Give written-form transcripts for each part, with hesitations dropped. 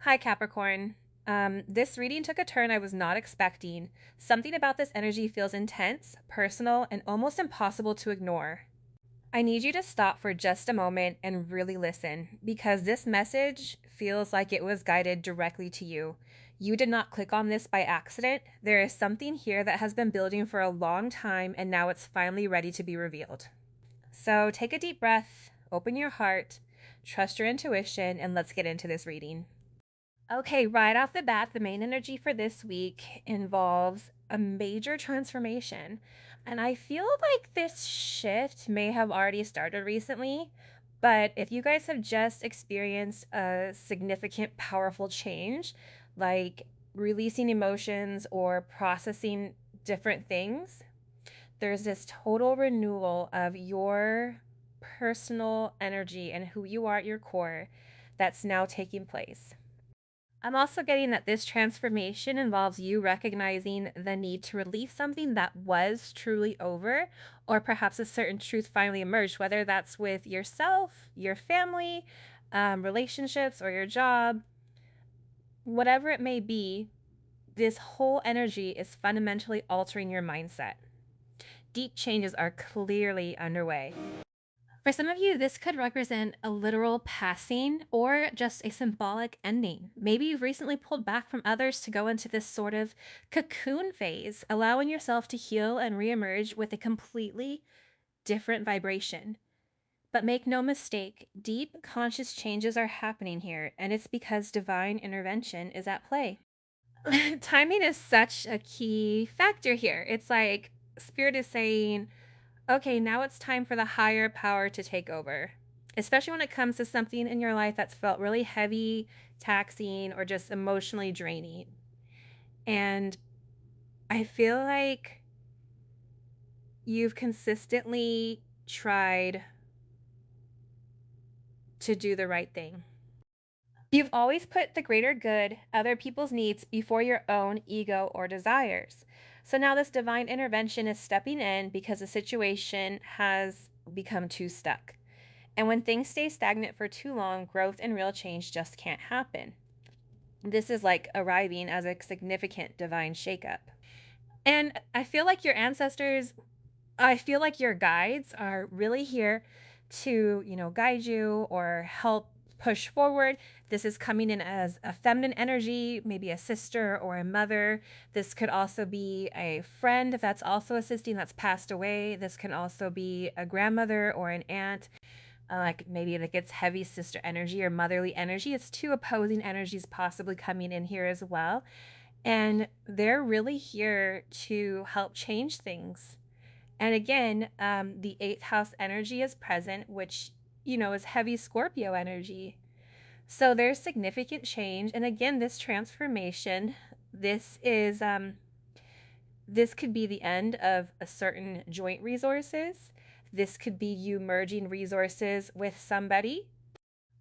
Hi, Capricorn. This reading took a turn I was not expecting. Something about this energy feels intense, personal, and almost impossible to ignore. I need you to stop for just a moment and really listen because this message feels like it was guided directly to you. You did not click on this by accident. There is something here that has been building for a long time and now it's finally ready to be revealed. So take a deep breath, open your heart, trust your intuition, and let's get into this reading. Okay, right off the bat, the main energy for this week involves a major transformation. And I feel like this shift may have already started recently, but if you guys have just experienced a significant, powerful change, like releasing emotions or processing different things, there's this total renewal of your personal energy and who you are at your core that's now taking place. I'm also getting that this transformation involves you recognizing the need to release something that was truly over, or perhaps a certain truth finally emerged, whether that's with yourself, your family, relationships, or your job. Whatever it may be, this whole energy is fundamentally altering your mindset. Deep changes are clearly underway. For some of you, this could represent a literal passing or just a symbolic ending. Maybe you've recently pulled back from others to go into this sort of cocoon phase, allowing yourself to heal and reemerge with a completely different vibration. But make no mistake, deep conscious changes are happening here, and it's because divine intervention is at play. Timing is such a key factor here. It's like Spirit is saying, okay, now it's time for the higher power to take over, especially when it comes to something in your life that's felt really heavy, taxing, or just emotionally draining. And I feel like you've consistently tried to do the right thing. You've always put the greater good, other people's needs, before your own ego or desires. So now this divine intervention is stepping in because the situation has become too stuck. And when things stay stagnant for too long, growth and real change just can't happen. This is like arriving as a significant divine shakeup. And I feel like your ancestors, I feel like your guides are really here to, guide you or help push forward. This is coming in as a feminine energy, maybe a sister or a mother. This could also be a friend if that's also assisting that's passed away. This can also be a grandmother or an aunt. Like maybe it gets heavy sister energy or motherly energy. It's two opposing energies possibly coming in here as well. And they're really here to help change things. And again, the eighth house energy is present, which, is heavy Scorpio energy. So there's significant change. And again, this transformation, this is, this could be the end of a certain joint resources. This could be you merging resources with somebody.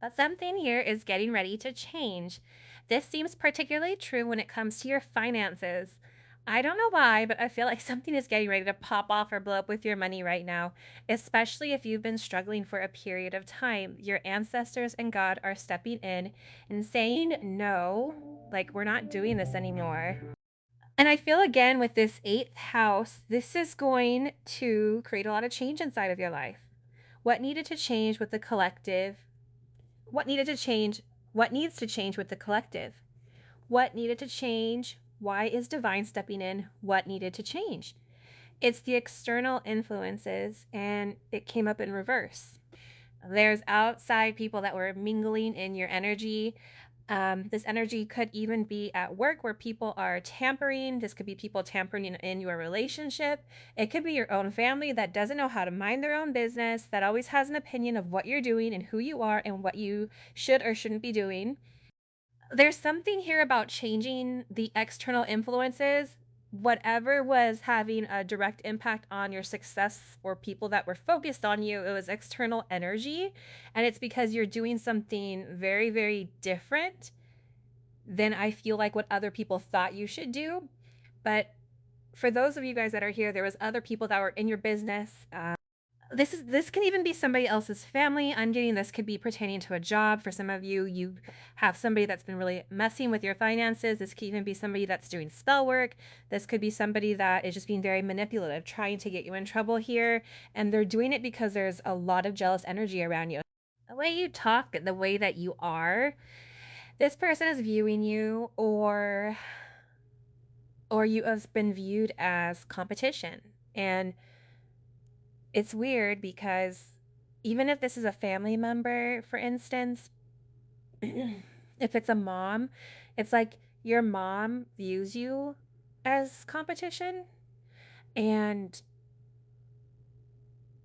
But something here is getting ready to change. This seems particularly true when it comes to your finances. I don't know why, but I feel like something is getting ready to pop off or blow up with your money right now, especially if you've been struggling for a period of time. Your ancestors and God are stepping in and saying, no, like we're not doing this anymore. And I feel again with this eighth house, this is going to create a lot of change inside of your life. What needed to change with the collective? What needed to change? What needs to change with the collective? What needed to change? Why is divine stepping in? What needed to change? It's the external influences, and it came up in reverse. There's outside people that were mingling in your energy. This energy could even be at work where people are tampering. This could be people tampering in your relationship. It could be your own family that doesn't know how to mind their own business, that always has an opinion of what you're doing and who you are and what you should or shouldn't be doing. There's something here about changing the external influences. Whatever was having a direct impact on your success or people that were focused on you, it was external energy. And it's because you're doing something very, very different than I feel like what other people thought you should do. But for those of you guys that are here, there was other people that were in your business This can even be somebody else's family. I'm getting this could be pertaining to a job. For some of you, you have somebody that's been really messing with your finances. This could even be somebody that's doing spell work. This could be somebody that is just being very manipulative, trying to get you in trouble here. And they're doing it because there's a lot of jealous energy around you. The way you talk, the way that you are, this person is viewing you, or you have been viewed as competition. And it's weird because even if this is a family member, for instance, if it's a mom, it's like your mom views you as competition. And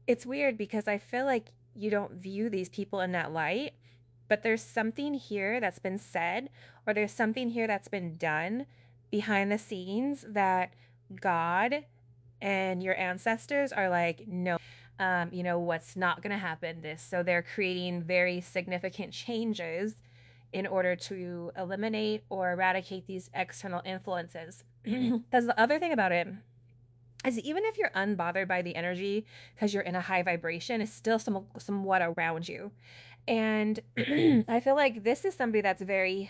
it's weird because I feel like you don't view these people in that light, but there's something here that's been said, or there's something here that's been done behind the scenes that God and your ancestors are like, no, what's not going to happen this. So they're creating very significant changes in order to eliminate or eradicate these external influences. Because the other thing about it is, even if you're unbothered by the energy because you're in a high vibration, it's still somewhat around you. And I feel like this is somebody that's very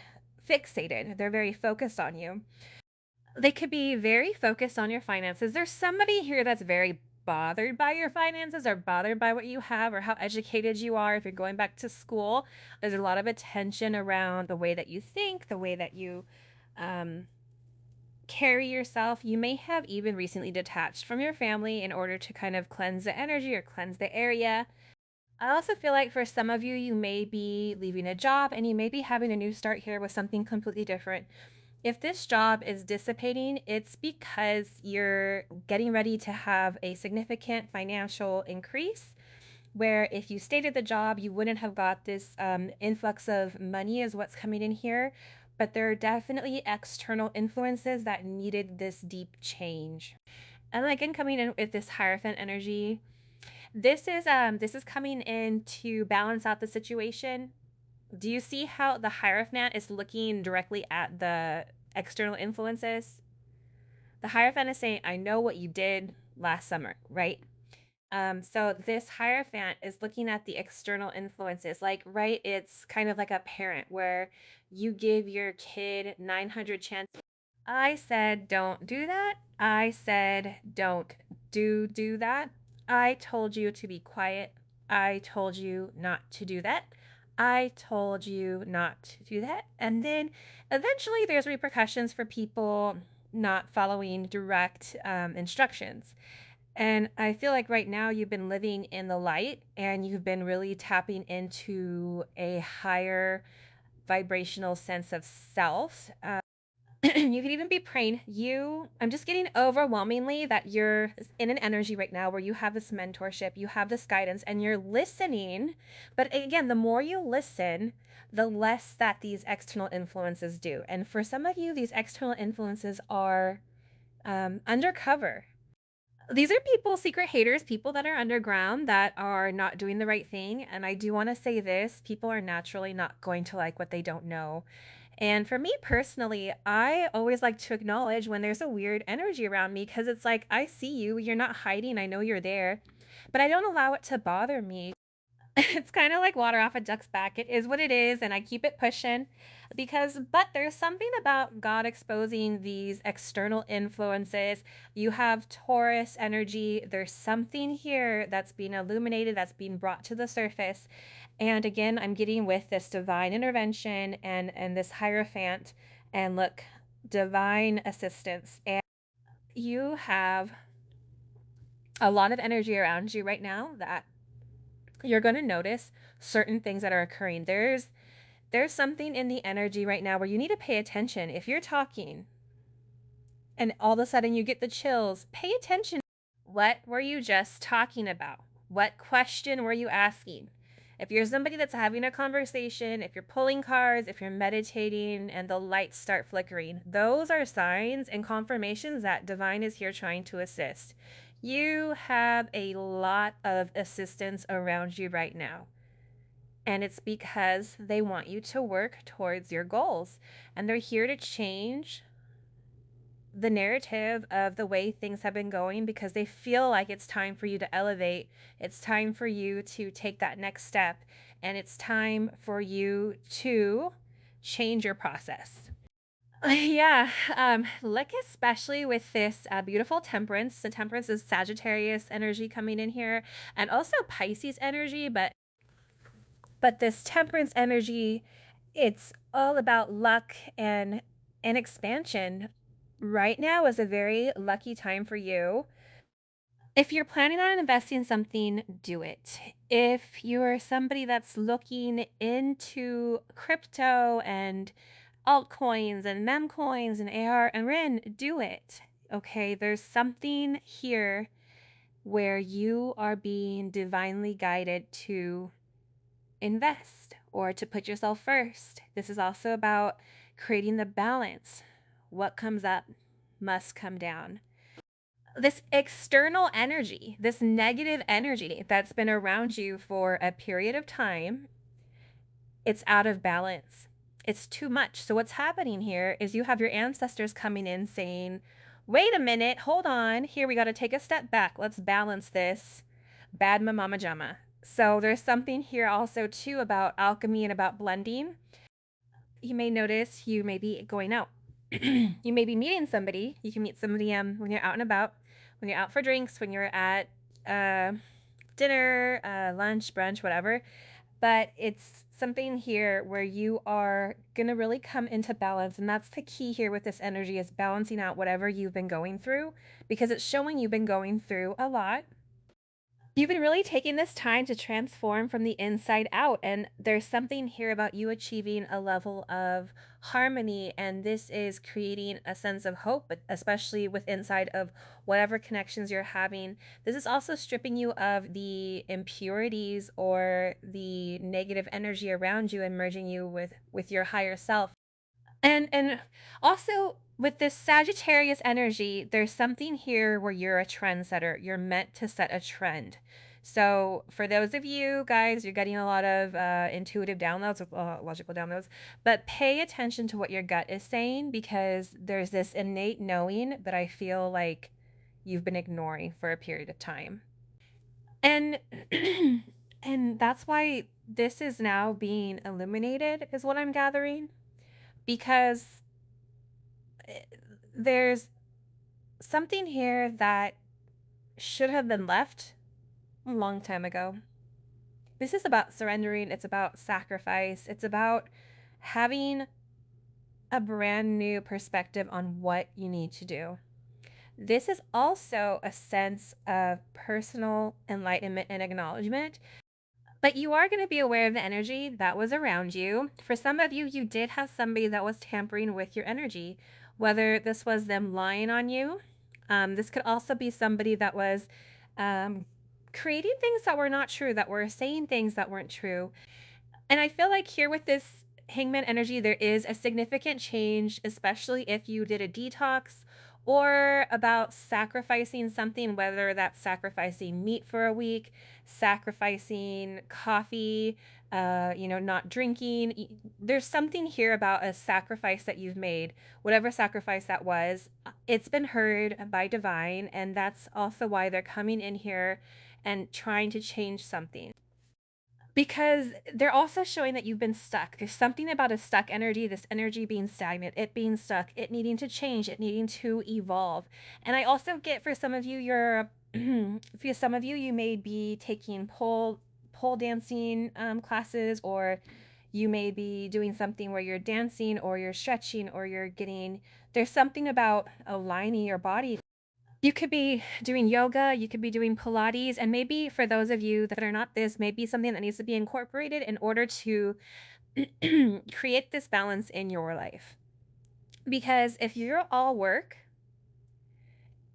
fixated. They're very focused on you. They could be very focused on your finances. There's somebody here that's very bothered by your finances, or bothered by what you have, or how educated you are. If you're going back to school, there's a lot of attention around the way that you think, the way that you um, carry yourself. You may have even recently detached from your family in order to kind of cleanse the energy or cleanse the area. I also feel like for some of you, you may be leaving a job and you may be having a new start here with something completely different. If this job is dissipating, it's because you're getting ready to have a significant financial increase. Where if you stayed at the job, you wouldn't have got this influx of money, is what's coming in here. But there are definitely external influences that needed this deep change. And again, coming in with this Hierophant energy, this is coming in to balance out the situation. Do you see how the Hierophant is looking directly at the external influences? The Hierophant is saying, I know what you did last summer, right? So this Hierophant is looking at the external influences. Like, right, it's kind of like a parent where you give your kid 900 chances. I said, don't do that. I said, don't do that. I told you to be quiet. I told you not to do that. I told you not to do that. And then eventually there's repercussions for people not following direct instructions. And I feel like right now you've been living in the light and you've been really tapping into a higher vibrational sense of self. You could even be praying. I'm just getting overwhelmingly that you're in an energy right now where you have this mentorship, you have this guidance, and you're listening. But again, the more you listen, the less that these external influences do. And for some of you, these external influences are undercover. These are people, secret haters, people that are underground that are not doing the right thing. And I do want to say this, people are naturally not going to like what they don't know. And for me personally, I always like to acknowledge when there's a weird energy around me, because it's like, I see you, you're not hiding, I know you're there, but I don't allow it to bother me. It's kind of like water off a duck's back. It is what it is, and I keep it pushing but there's something about God exposing these external influences. You have Taurus energy. There's something here that's being illuminated, that's being brought to the surface. And again, I'm getting with this divine intervention and this Hierophant, and look, divine assistance. And you have a lot of energy around you right now that you're going to notice certain things that are occurring. There's something in the energy right now where you need to pay attention. If you're talking and all of a sudden you get the chills, pay attention. What were you just talking about? What question were you asking? If you're somebody that's having a conversation, if you're pulling cards, if you're meditating and the lights start flickering, those are signs and confirmations that divine is here trying to assist. You have a lot of assistance around you right now. And it's because they want you to work towards your goals. And they're here to change the narrative of the way things have been going because they feel like it's time for you to elevate. It's time for you to take that next step. And it's time for you to change your process. Yeah, look especially with this beautiful temperance. The temperance is Sagittarius energy coming in here, and also Pisces energy, but this temperance energy, it's all about luck and expansion. Right now is a very lucky time for you. If you're planning on investing in something, do it. If you're somebody that's looking into crypto and altcoins and mem coins and AR and RIN, do it. Okay, there's something here where you are being divinely guided to invest or to put yourself first. This is also about creating the balance. What comes up must come down. This external energy, this negative energy that's been around you for a period of time, it's out of balance. It's too much. So, what's happening here is you have your ancestors coming in saying, wait a minute, hold on. Here, we got to take a step back. Let's balance this. Bad mama jama. So, there's something here also, too, about alchemy and about blending. You may notice you may be going out. You may be meeting somebody. You can meet somebody when you're out and about, when you're out for drinks, when you're at dinner, lunch, brunch, whatever. But it's something here where you are going to really come into balance. And that's the key here with this energy is balancing out whatever you've been going through because it's showing you've been going through a lot. You've been really taking this time to transform from the inside out, and there's something here about you achieving a level of harmony, and this is creating a sense of hope, but especially with inside of whatever connections you're having. This is also stripping you of the impurities or the negative energy around you and merging you with your higher self. And also with this Sagittarius energy, there's something here where you're a trendsetter. You're meant to set a trend. So for those of you guys, you're getting a lot of intuitive downloads, logical downloads, but pay attention to what your gut is saying because there's this innate knowing that I feel like you've been ignoring for a period of time. And and that's why this is now being illuminated is what I'm gathering because there's something here that should have been left a long time ago. This is about surrendering, it's about sacrifice, it's about having a brand new perspective on what you need to do. This is also a sense of personal enlightenment and acknowledgement. But you are going to be aware of the energy that was around you. For some of you, you did have somebody that was tampering with your energy, whether this was them lying on you. This could also be somebody that was creating things that were not true, that were saying things that weren't true. And I feel like here with this hangman energy, there is a significant change, especially if you did a detox or about sacrificing something, whether that's sacrificing meat for a week, sacrificing coffee, not drinking. There's something here about a sacrifice that you've made, whatever sacrifice that was. It's been heard by divine, and that's also why they're coming in here and trying to change something because they're also showing that you've been stuck. There's something about a stuck energy, this energy being stagnant, it being stuck, it needing to change, it needing to evolve. And I also get for some of you, for some of you, you may be taking pole dancing classes, or you may be doing something where you're dancing or you're stretching or you're getting, there's something about aligning your body. You could be doing yoga, you could be doing Pilates, and maybe for those of you that are not this, maybe something that needs to be incorporated in order to create this balance in your life. Because if you're all work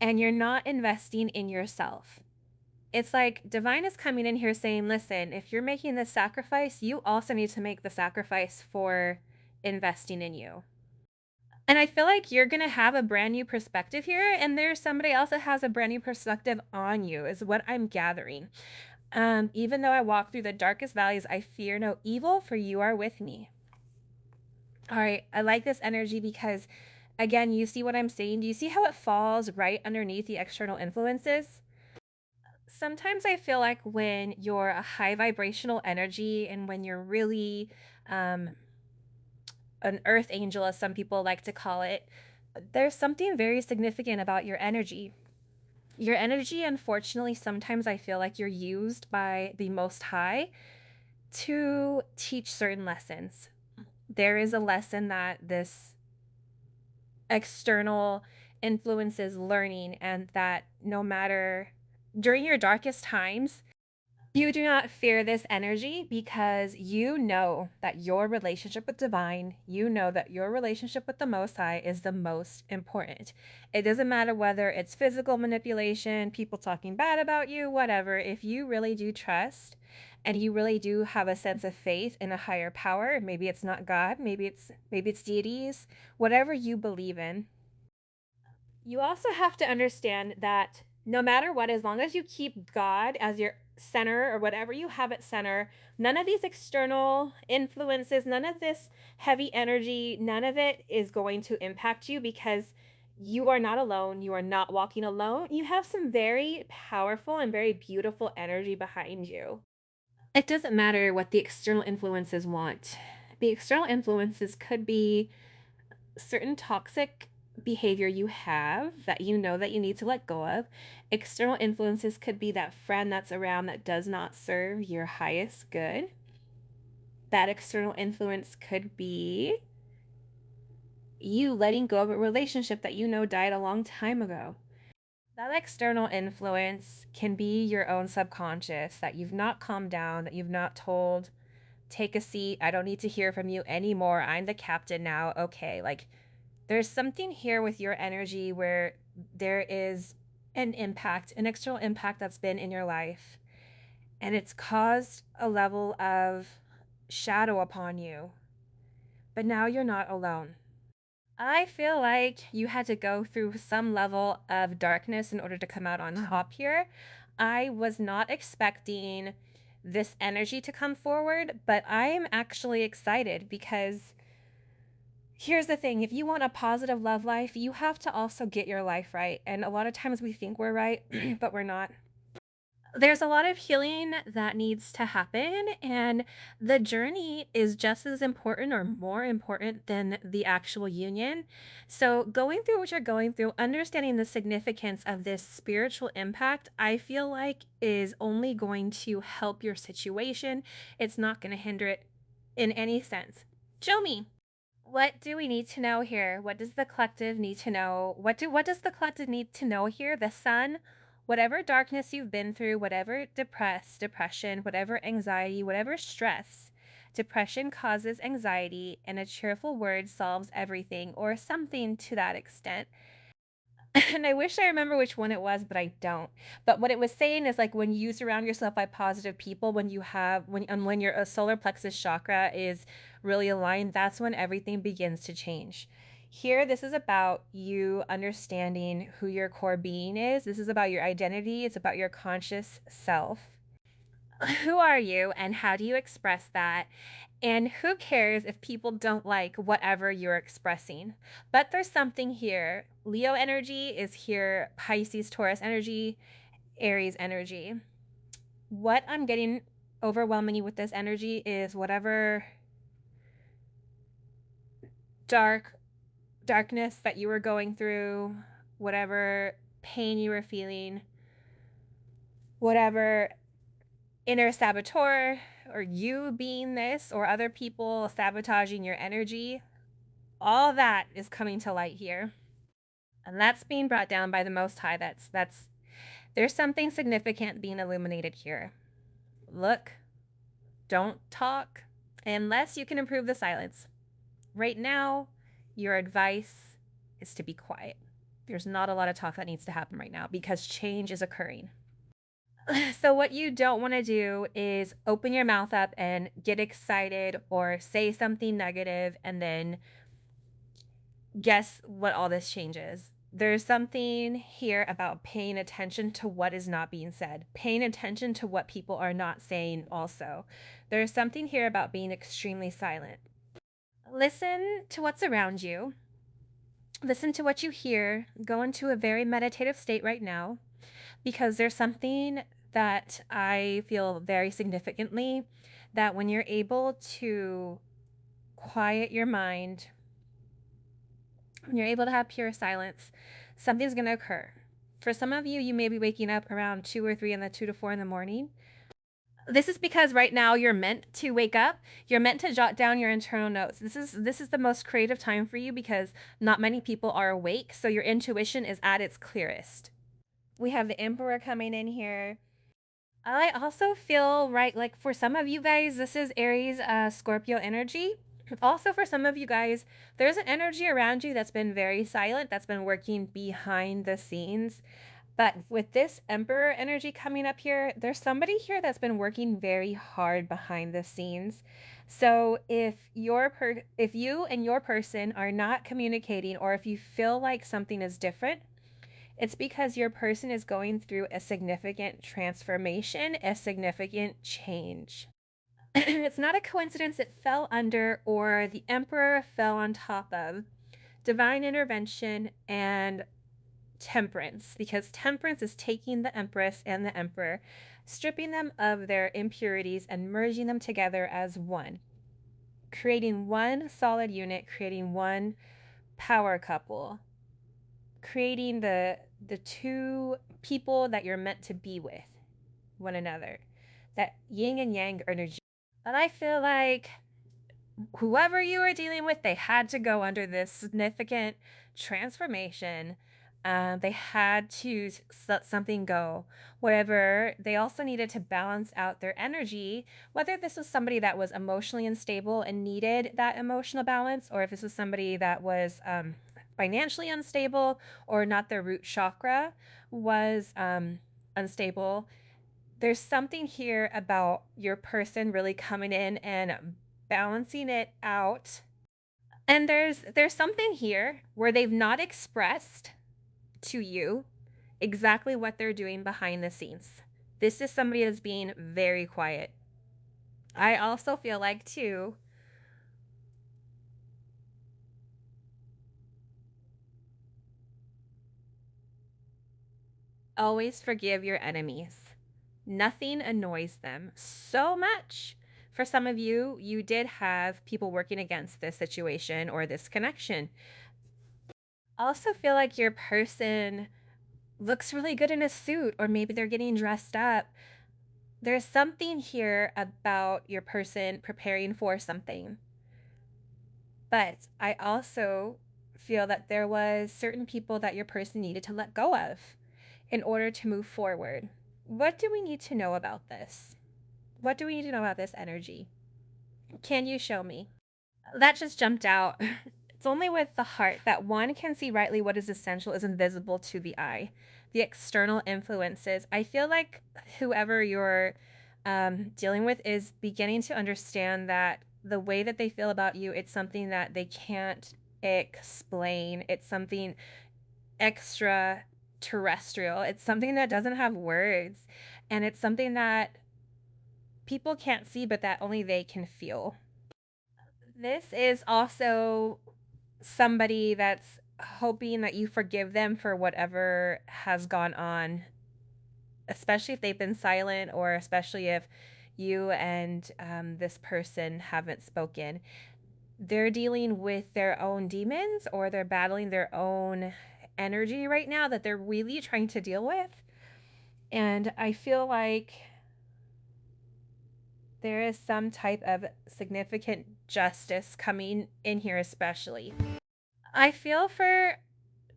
and you're not investing in yourself, it's like divine is coming in here saying, listen, if you're making this sacrifice, you also need to make the sacrifice for investing in you. And I feel like you're going to have a brand new perspective here, and there's somebody else that has a brand new perspective on you, is what I'm gathering. Even though I walk through the darkest valleys, I fear no evil, for you are with me. All right, I like this energy because Again, you see what I'm saying? Do you see how it falls right underneath the external influences? Sometimes I feel like when you're a high vibrational energy and when you're really um, an earth angel, as some people like to call it, there's something very significant about your energy. Your energy, unfortunately, sometimes I feel like you're used by the Most High to teach certain lessons. There is a lesson that this external influences learning, and that no matter during your darkest times, you do not fear this energy because you know that your relationship with divine, you know that your relationship with the Most High is the most important. It doesn't matter whether it's physical manipulation, people talking bad about you, whatever. If you really do trust and you really do have a sense of faith in a higher power, maybe it's not God, maybe it's deities, whatever you believe in, you also have to understand that no matter what, as long as you keep God as your center or whatever you have at center, none of these external influences, none of this heavy energy, none of it is going to impact you because you are not alone. You are not walking alone. You have some very powerful and very beautiful energy behind you. It doesn't matter what the external influences want. The external influences could be certain toxic behavior you have that you know that you need to let go of. External influences could be that friend that's around that does not serve your highest good. That external influence could be you letting go of a relationship that you know died a long time ago. That external influence can be your own subconscious that you've not calmed down, that you've not told, take a seat. I don't need to hear from you anymore. I'm the captain now. Okay. Like, there's something here with your energy where there is an impact, an external impact that's been in your life, and it's caused a level of shadow upon you. But now you're not alone. I feel like you had to go through some level of darkness in order to come out on top here. I was not expecting this energy to come forward, but I am actually excited because here's the thing, if you want a positive love life, you have to also get your life right. And a lot of times we think we're right, but we're not. There's a lot of healing that needs to happen, and the journey is just as important or more important than the actual union. So, going through what you're going through, understanding the significance of this spiritual impact, I feel like is only going to help your situation. It's not going to hinder it in any sense. Show me. What do we need to know here? What does the collective need to know? What does the collective need to know here? The sun, whatever darkness you've been through, whatever depression, whatever anxiety, whatever stress. Depression causes anxiety, and a cheerful word solves everything, or something to that extent. And I wish I remember which one it was, but I don't. But what it was saying is like when you surround yourself by positive people, when you have when your solar plexus chakra is really aligned, that's when everything begins to change. Here, this is about you understanding who your core being is. This is about your identity. It's about your conscious self. Who are you and how do you express that? And who cares if people don't like whatever you're expressing? But there's something here. Leo energy is here, Pisces, Taurus energy, Aries energy. What I'm getting overwhelming with this energy is whatever darkness that you were going through, whatever pain you were feeling, whatever inner saboteur or you being this or other people sabotaging your energy, all that is coming to light here. And that's being brought down by the Most High. That's there's something significant being illuminated here. Look, don't talk unless you can improve the silence. Right now, your advice is to be quiet. There's not a lot of talk that needs to happen right now because change is occurring. So, what you don't want to do is open your mouth up and get excited or say something negative and then guess what all this changes. There's something here about paying attention to what is not being said, paying attention to what people are not saying, also. There's something here about being extremely silent. Listen to what's around you. Listen to what you hear. Go into a very meditative state right now because there's something that I feel very significantly that when you're able to quiet your mind, when you're able to have pure silence, something's going to occur. For some of you, you may be waking up around 2 or 3 in the 2 to 4 in the morning. This is because right now you're meant to wake up. You're meant to jot down your internal notes. This is the most creative time for you because not many people are awake, so your intuition is at its clearest. We have the Emperor coming in here. I also feel right, like for some of you guys, this is Aries, Scorpio energy. Also, for some of you guys, there's an energy around you that's been very silent, that's been working behind the scenes. But with this Emperor energy coming up here, there's somebody here that's been working very hard behind the scenes. So if you and your person are not communicating, or if you feel like something is different, it's because your person is going through a significant transformation, a significant change. It's not a coincidence it fell under or the Emperor fell on top of divine intervention and temperance, because temperance is taking the Empress and the Emperor, stripping them of their impurities and merging them together as one, creating one solid unit, creating one power couple, creating the two people that you're meant to be with one another, that yin and yang energy. And I feel like whoever you were dealing with, they had to go under this significant transformation. They had to let something go. Wherever they also needed to balance out their energy, whether this was somebody that was emotionally unstable and needed that emotional balance, or if this was somebody that was financially unstable, or not their root chakra was unstable. There's something here about your person really coming in and balancing it out. And there's something here where they've not expressed to you exactly what they're doing behind the scenes. This is somebody that's being very quiet. I also feel like too, always forgive your enemies. Nothing annoys them so much. For some of you, you did have people working against this situation or this connection. I also feel like your person looks really good in a suit, or maybe they're getting dressed up. There's something here about your person preparing for something. But I also feel that there was certain people that your person needed to let go of in order to move forward. What do we need to know about this? What do we need to know about this energy? Can you show me? That just jumped out. It's only with the heart that one can see rightly what is essential is invisible to the eye. The external influences. I feel like whoever you're dealing with is beginning to understand that the way that they feel about you, it's something that they can't explain. It's something extra terrestrial. It's something that doesn't have words. And it's something that people can't see, but that only they can feel. This is also somebody that's hoping that you forgive them for whatever has gone on, especially if they've been silent, or especially if you and this person haven't spoken. They're dealing with their own demons, or they're battling their own energy right now that they're really trying to deal with. And I feel like there is some type of significant justice coming in here, especially. I feel for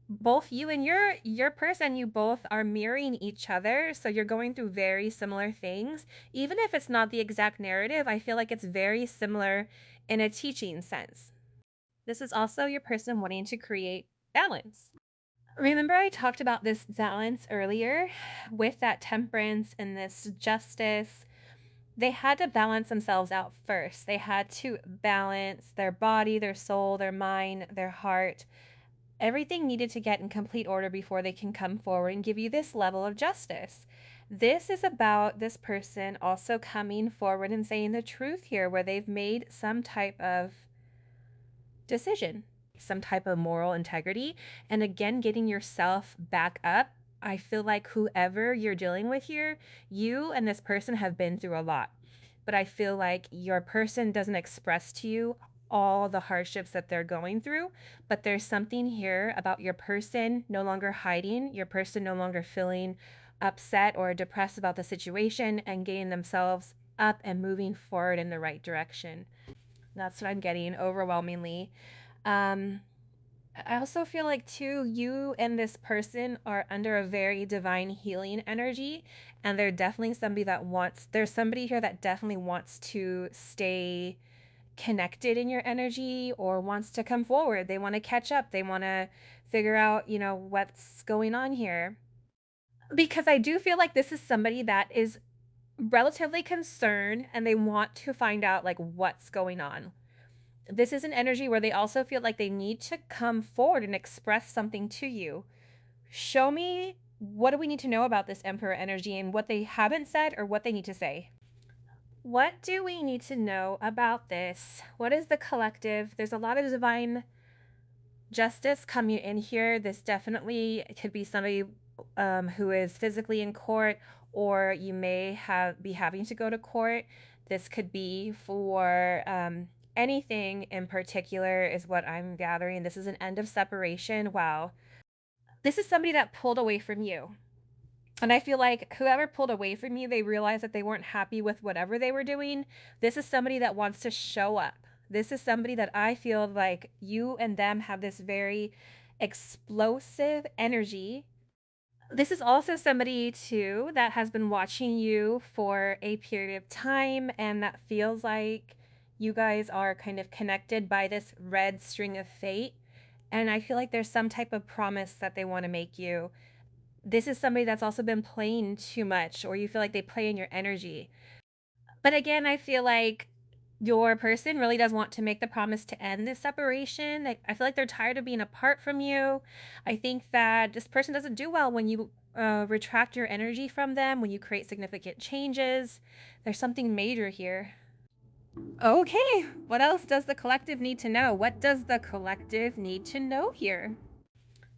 both you and your person, you both are mirroring each other, so you're going through very similar things. Even if it's not the exact narrative, I feel like it's very similar in a teaching sense. This is also your person wanting to create balance. Remember I talked about this balance earlier with that temperance and this justice. They had to balance themselves out first. They had to balance their body, their soul, their mind, their heart. Everything needed to get in complete order before they can come forward and give you this level of justice. This is about this person also coming forward and saying the truth here, where they've made some type of decision. some type of moral integrity. And again, getting yourself back up. I feel like whoever you're dealing with here, you and this person have been through a lot. But I feel like your person doesn't express to you all the hardships that they're going through. But there's something here about your person no longer hiding, your person no longer feeling upset or depressed about the situation and getting themselves up and moving forward in the right direction. That's what I'm getting overwhelmingly. Um, I also feel like, too, you and this person are under a very divine healing energy. And they're definitely somebody that wants, there's somebody here that definitely wants to stay connected in your energy or wants to come forward. They want to catch up. They want to figure out, what's going on here. Because I do feel like this is somebody that is relatively concerned and they want to find out, like, what's going on. This is an energy where they also feel like they need to come forward and express something to you. Show me, what do we need to know about this Emperor energy and what they haven't said or what they need to say? What do we need to know about this? What is the collective? There's a lot of divine justice coming in here. This definitely could be somebody who is physically in court, or you may be having to go to court. This could be for anything in particular, is what I'm gathering. This is an end of separation. Wow. This is somebody that pulled away from you. And I feel like whoever pulled away from you, they realized that they weren't happy with whatever they were doing. This is somebody that wants to show up. This is somebody that I feel like you and them have this very explosive energy. This is also somebody, too, that has been watching you for a period of time and that feels like you guys are kind of connected by this red string of fate. And I feel like there's some type of promise that they want to make you. This is somebody that's also been playing too much, or you feel like they play in your energy. But again, I feel like your person really does want to make the promise to end this separation. Like, I feel like they're tired of being apart from you. I think that this person doesn't do well when you retract your energy from them, when you create significant changes. There's something major here. Okay, what else does the collective need to know? What does the collective need to know here?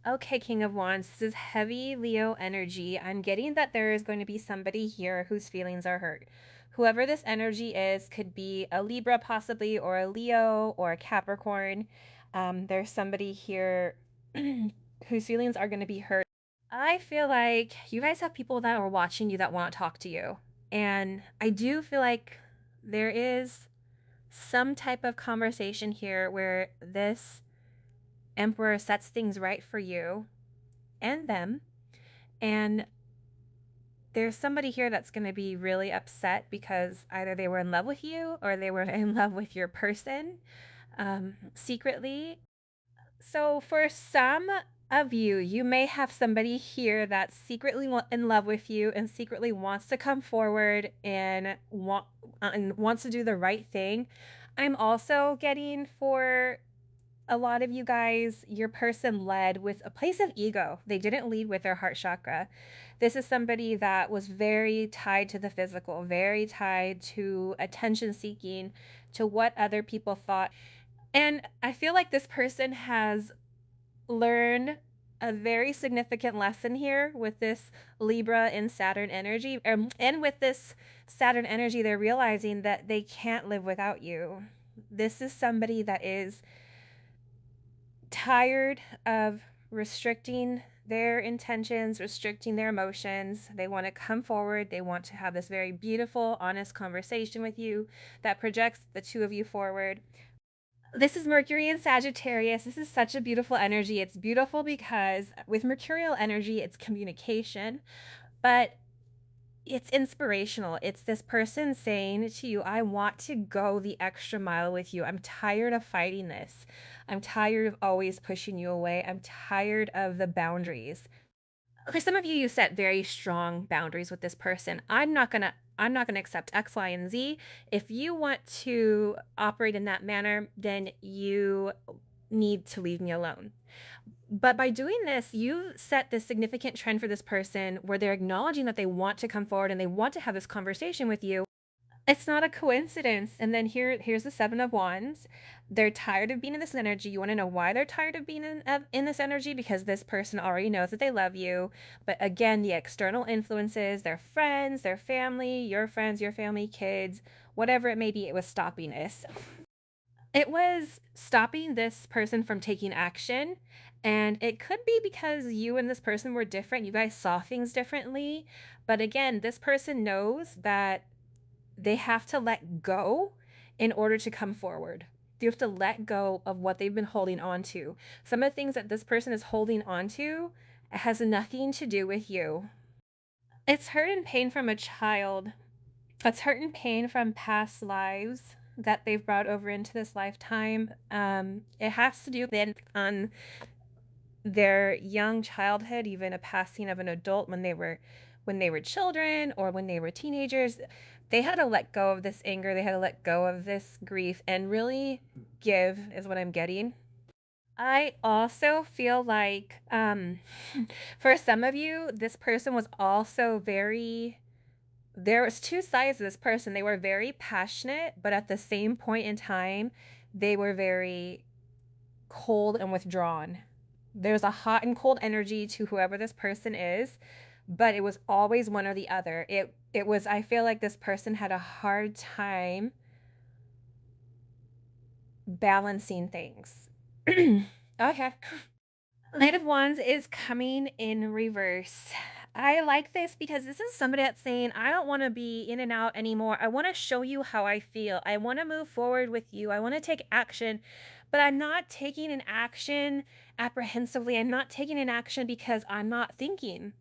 Okay, King of Wands, this is heavy Leo energy. I'm getting that there is going to be somebody here whose feelings are hurt. Whoever this energy is could be a Libra possibly, or a Leo, or a Capricorn. There's somebody here whose feelings are going to be hurt. I feel like you guys have people that are watching you that want to talk to you. And I do feel like there is some type of conversation here where this Emperor sets things right for you and them. And there's somebody here that's going to be really upset because either they were in love with you or they were in love with your person secretly. So for some of you, you may have somebody here that's secretly in love with you and secretly wants to come forward and wants to do the right thing. I'm also getting, for a lot of you guys, your person led with a place of ego. They didn't lead with their heart chakra. This is somebody that was very tied to the physical, very tied to attention seeking, to what other people thought. And I feel like this person has learned a very significant lesson here with this Libra and Saturn energy. And with this Saturn energy, they're realizing that they can't live without you. This is somebody that is tired of restricting their intentions, restricting their emotions. They want to come forward. They want to have this very beautiful, honest conversation with you that projects the two of you forward. This is Mercury and Sagittarius. This is such a beautiful energy. It's beautiful because with Mercurial energy, it's communication, but it's inspirational. It's this person saying to you, I want to go the extra mile with you. I'm tired of fighting this. I'm tired of always pushing you away. I'm tired of the boundaries. For some of you, you set very strong boundaries with this person. I'm not gonna accept X, Y, and Z. If you want to operate in that manner, then you need to leave me alone. But by doing this, you set this significant trend for this person where they're acknowledging that they want to come forward and they want to have this conversation with you. It's not a coincidence. And then here's the 7 of Wands. They're tired of being in this energy. You want to know why they're tired of being in this energy? Because this person already knows that they love you. But again, the external influences, their friends, their family, your friends, your family, kids, whatever it may be, it was stopping this. It was stopping this person from taking action. And it could be because you and this person were different. You guys saw things differently. But again, this person knows that they have to let go in order to come forward. You have to let go of what they've been holding on to. Some of the things that this person is holding on to has nothing to do with you. It's hurt and pain from a child. It's hurt and pain from past lives that they've brought over into this lifetime. It has to do then on their young childhood, even a passing of an adult when they were children or when they were teenagers. They had to let go of this anger, they had to let go of this grief and really give, is what I'm getting. I also feel like for some of you, this person was also very, there was two sides of this person. They were very passionate, but at the same point in time, they were very cold and withdrawn. There's a hot and cold energy to whoever this person is, but it was always one or the other. It was, I feel like this person had a hard time balancing things. Okay. Knight of Wands is coming in reverse. I like this because this is somebody that's saying, I don't want to be in and out anymore. I want to show you how I feel. I want to move forward with you. I want to take action, but I'm not taking an action apprehensively. I'm not taking an action because I'm not thinking.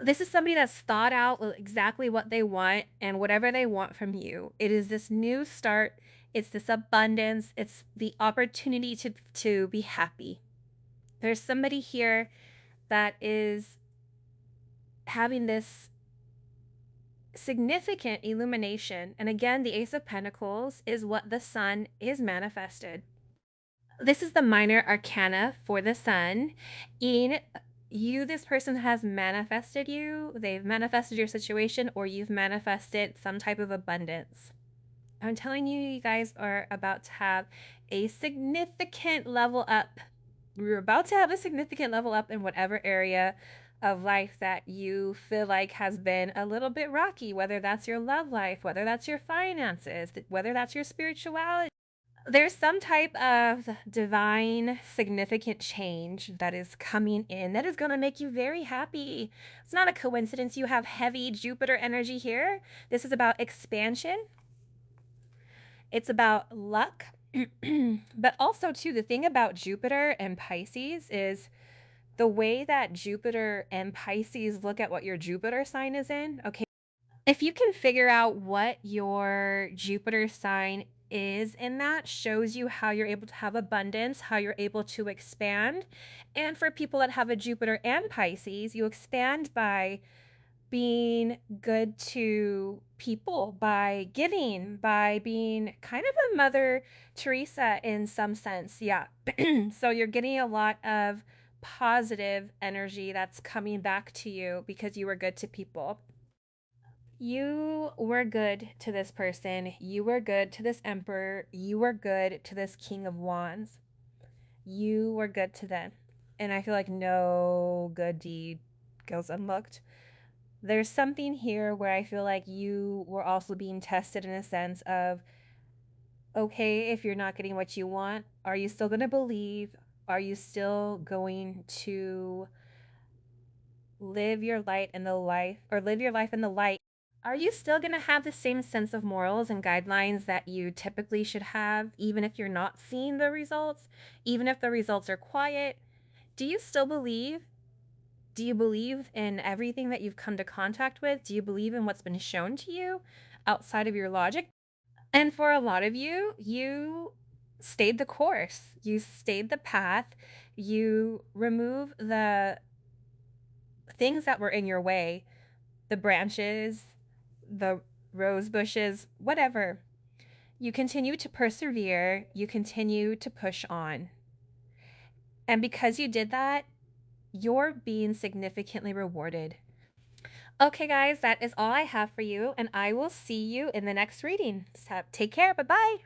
This is somebody that's thought out exactly what they want and whatever they want from you. It is this new start. It's this abundance. It's the opportunity to be happy. There's somebody here that is having this significant illumination. And again, the Ace of Pentacles is what the sun is manifested. This is the minor arcana for the sun. In you, this person has manifested you, they've manifested your situation, or you've manifested some type of abundance. I'm telling you, you guys are about to have a significant level up. We're about to have a significant level up in whatever area of life that you feel like has been a little bit rocky, whether that's your love life, whether that's your finances, whether that's your spirituality. There's some type of divine significant change that is coming in that is going to make you very happy. It's not a coincidence you have heavy Jupiter energy here. This is about expansion. It's about luck. But also too, the thing about Jupiter and Pisces is the way that Jupiter and Pisces look at what your Jupiter sign is in. Okay, if you can figure out what your Jupiter sign is in, that shows you how you're able to have abundance, how you're able to expand. And for people that have a Jupiter and Pisces, you expand by being good to people, by giving, by being kind of a Mother Teresa in some sense. Yeah. So you're getting a lot of positive energy that's coming back to you because you were good to people. You were good to this person. You were good to this emperor. You were good to this King of Wands. You were good to them. And I feel like no good deed goes unlooked. There's something here where I feel like you were also being tested in a sense of, okay, if you're not getting what you want, are you still going to believe? Are you still going to live your light in the life, or live your life in the light? Are you still going to have the same sense of morals and guidelines that you typically should have, even if you're not seeing the results, even if the results are quiet? Do you still believe? Do you believe in everything that you've come to contact with? Do you believe in what's been shown to you outside of your logic? And for a lot of you, you stayed the course, you stayed the path, you remove the things that were in your way, the branches, the rose bushes, whatever. You continue to persevere, you continue to push on. And because you did that, you're being significantly rewarded. Okay, guys, that is all I have for you, and I will see you in the next reading. So take care. Bye bye.